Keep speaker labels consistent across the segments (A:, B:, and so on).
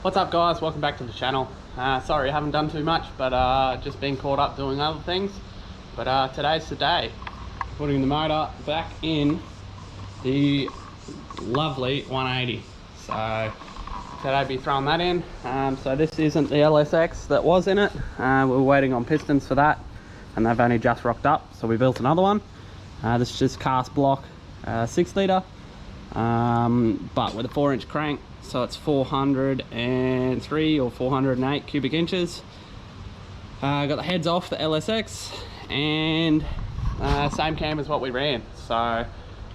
A: What's up guys, welcome back to the channel. Sorry I haven't done too much, but just been caught up doing other things. But today's the day. Putting the motor back in the lovely 180. So today I'll be throwing that in. So this isn't the LSX that was in it. We were waiting on pistons for that and they've only just rocked up, so we built another one. This is just cast block 6 litre, but with a 4-inch crank. So it's 403 or 408 cubic inches. Got the heads off the LSX and same cam as what we ran. So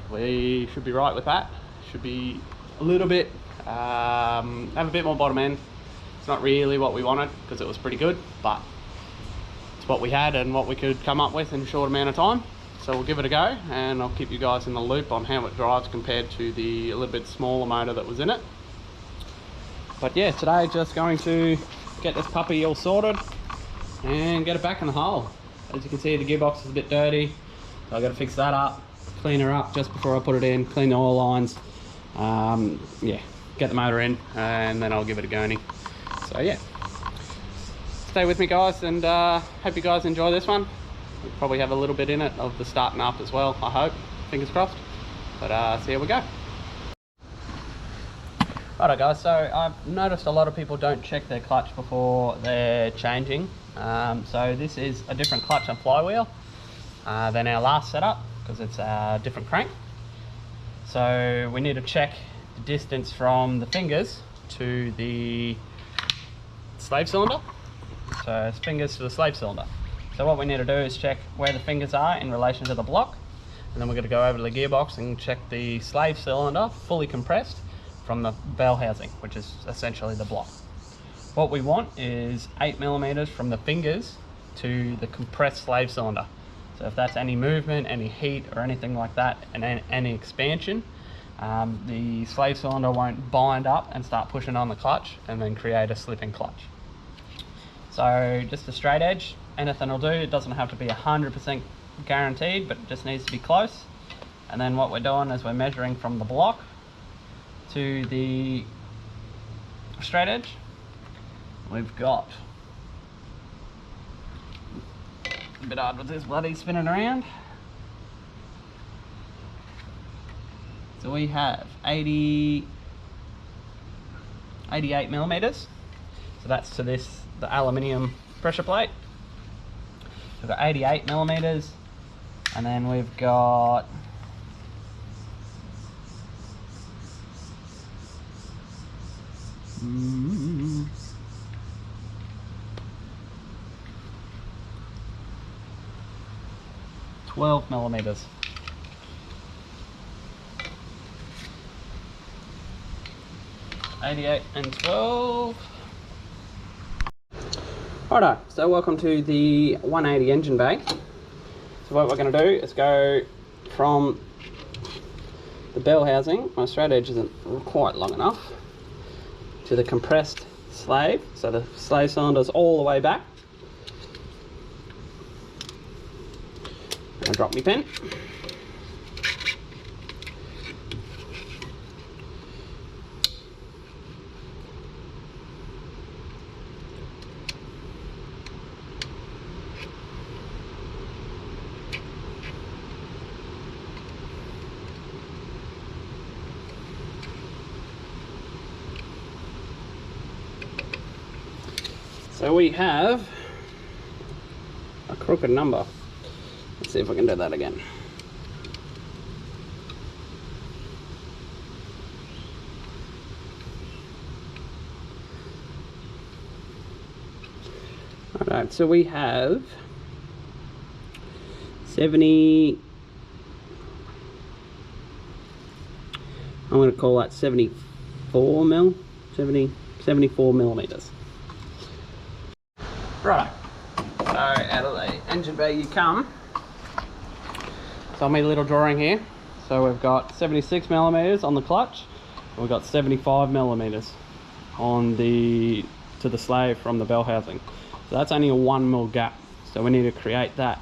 A: we should be right with that. Should be a little bit, have a bit more bottom end. It's not really what we wanted because it was pretty good, but it's what we had and what we could come up with in a short amount of time. So we'll give it a go and I'll keep you guys in the loop on how it drives compared to the a little bit smaller motor that was in it. But yeah, today just going to get this puppy all sorted and get it back in the hole. As you can see, the gearbox is a bit dirty, so I've got to fix that up, clean her up just before I put it in, clean the oil lines, yeah, get the motor in and then I'll give it a go. So yeah, stay with me guys, and hope you guys enjoy this one. We'll probably have a little bit in it of the starting up as well, I hope, fingers crossed. But so here we go. Alright guys, so I've noticed a lot of people don't check their clutch before they're changing. So this is a different clutch and flywheel than our last setup because it's a different crank. So we need to check the distance from the fingers to the slave cylinder. So it's fingers to the slave cylinder. So what we need to do is check where the fingers are in relation to the block, and then we're going to go over to the gearbox and check the slave cylinder fully compressed from the bell housing, which is essentially the block. What we want is 8mm from the fingers to the compressed slave cylinder. So if that's any movement, any heat or anything like that, and any expansion, the slave cylinder won't bind up and start pushing on the clutch and then create a slipping clutch. So just a straight edge, anything will do. It doesn't have to be 100% guaranteed, but it just needs to be close. And then what we're doing is we're measuring from the block to the straight edge. We've got a bit hard with this bloody spinning around. So we have 88 millimeters. So that's to this, the aluminium pressure plate. We've got 88 millimeters, and then we've got 12 millimeters. .88 and 12. Alright, so welcome to the 180 engine bay. So what we're going to do is go from the bell housing, my straight edge isn't quite long enough, to the compressed slave. So the slave cylinder's all the way back. I drop my pen. So we have a crooked number. Let's see if I can do that again. Alright, so we have 70, I'm going to call that 74 millimeters. Right, so out of the engine bay you come. So I made a little drawing here. So we've got 76 millimeters on the clutch, and we've got 75 millimeters on the to the slave from the bell housing. So that's only a 1mm gap. So we need to create that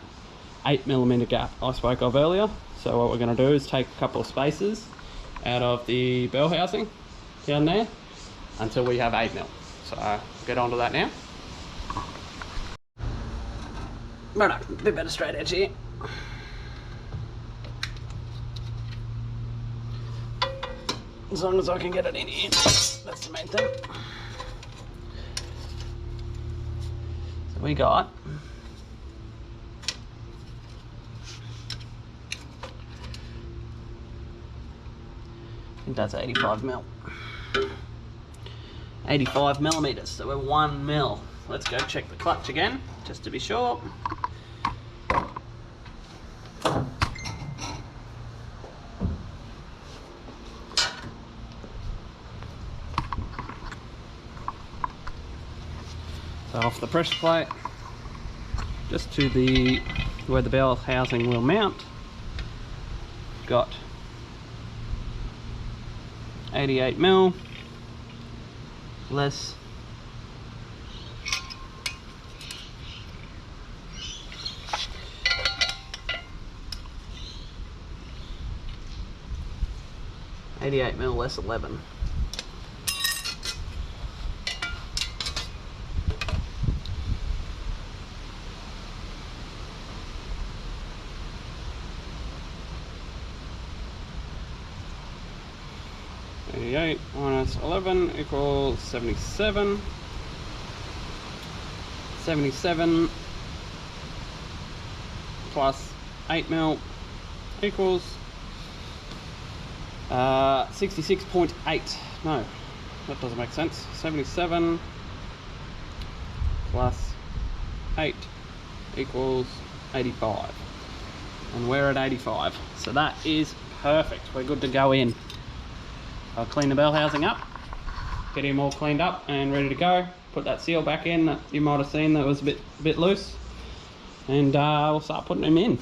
A: 8mm gap I spoke of earlier. So what we're going to do is take a couple of spaces out of the bell housing down there, until we have 8 mil. So get on to that now. Right, a bit better straight edge here. As long as I can get it in here, that's the main thing. So we got I think that's 85 mil. 85 millimeters, so we're 1 mil. Let's go check the clutch again, just to be sure. So off the pressure plate, just to the where the bell housing will mount, got 88 mil less 88 mil less 11. Minus 11 equals 77. 77 plus 8 mil equals 66.8. No, that doesn't make sense. 77 plus 8 equals 85. And we're at 85. So that is perfect. We're good to go in. I'll clean the bell housing up, get him all cleaned up and ready to go. Put that seal back in that you might have seen that was a bit loose, and we'll start putting him in.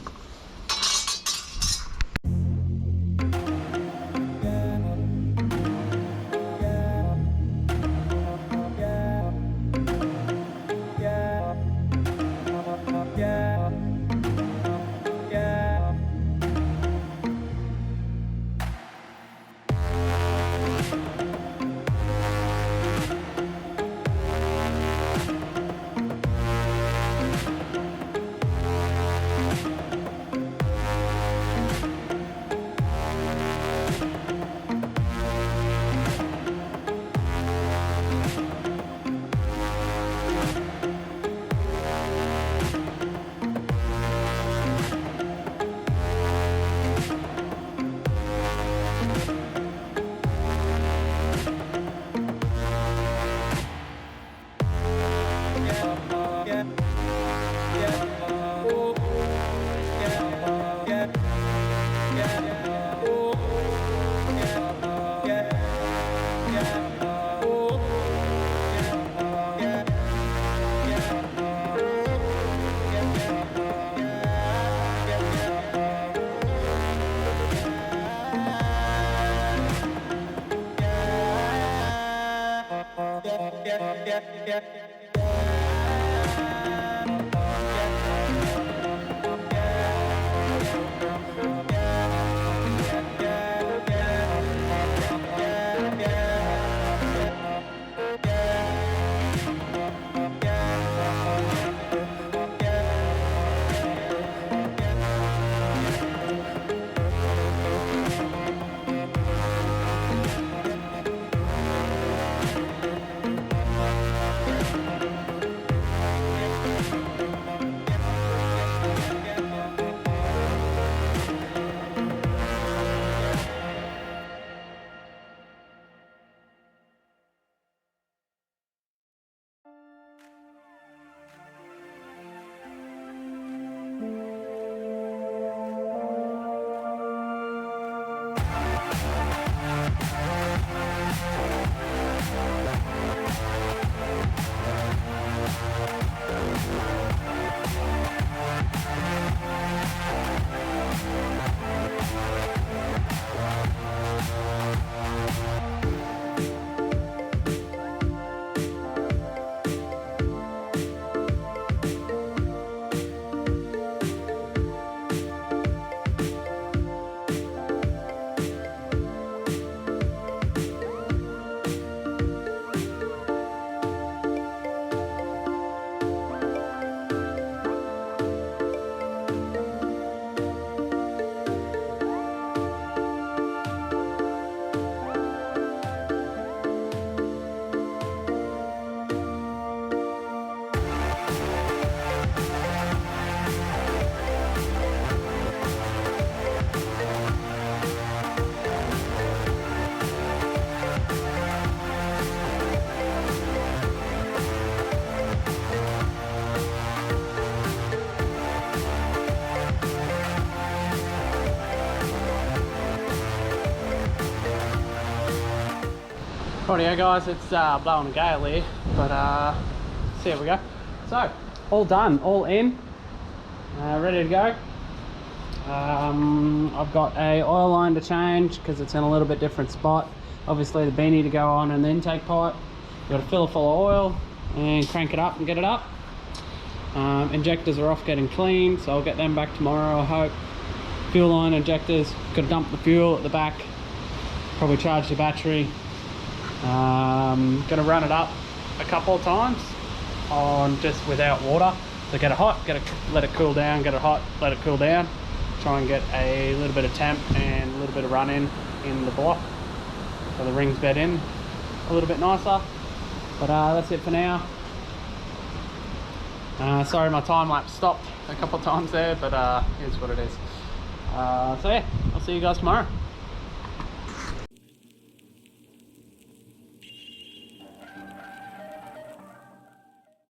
A: Rightio guys, it's blowing a gale here, but see how we go. So, all done, all in, ready to go. I've got a oil line to change because it's in a little bit different spot. Obviously the beanie to go on and the intake pipe. Got to fill it full of oil and crank it up and get it up. Injectors are off getting cleaned, so I'll get them back tomorrow, I hope. Fuel line injectors, got to dump the fuel at the back, probably charge the battery. Gonna run it up a couple of times on just without water. So get it hot, let it cool down, get it hot, let it cool down. Try and get a little bit of temp and a little bit of run in the block, so the rings bed in a little bit nicer. But that's it for now. Sorry my time lapse stopped a couple of times there, but here's what it is. So yeah, I'll see you guys tomorrow.